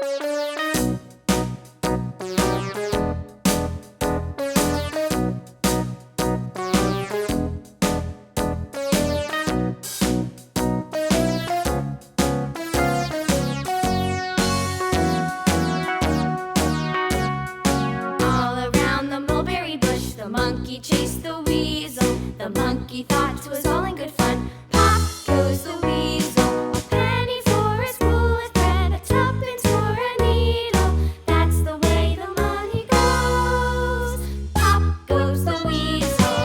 All around the mulberry bush, the monkey chased the weasel. The monkey thought 'twas all in good fun. Pop goes the weasel, a penny for a spool of thread, a tuppence for a needle. That's the way the money goes. Pop goes the weasel.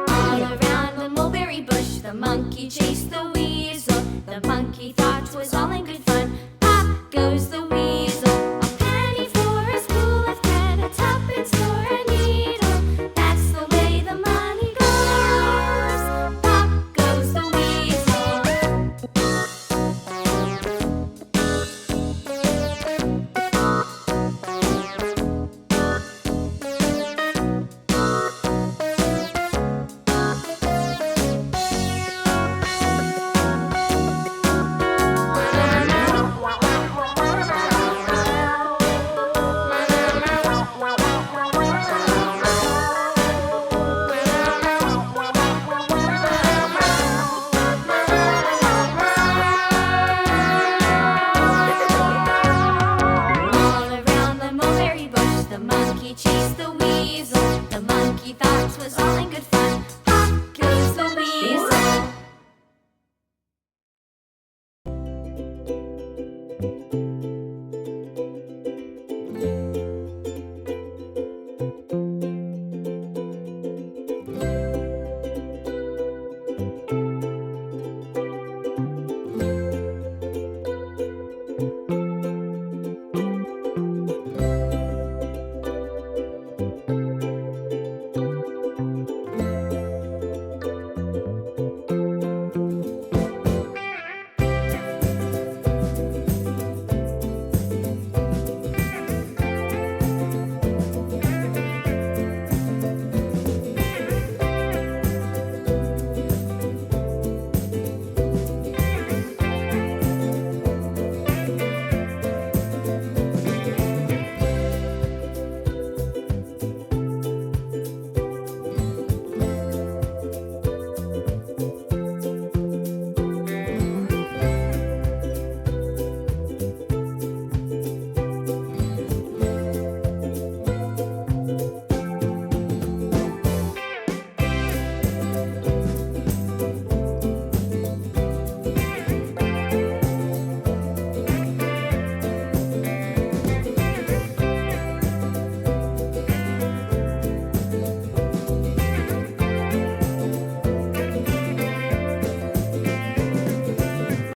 All around the mulberry bush, the monkey chased the weasel. The monkey thought 'twas all in good fun. Pop goes the weasel, a penny for a spool of thread, a tuppence for a needle. That's the way the money goes. Pop goes the weasel. All around the mulberry bush, the monkey chased the weasel. The monkey thought 'twas all in good fun. Pop goes the weasel.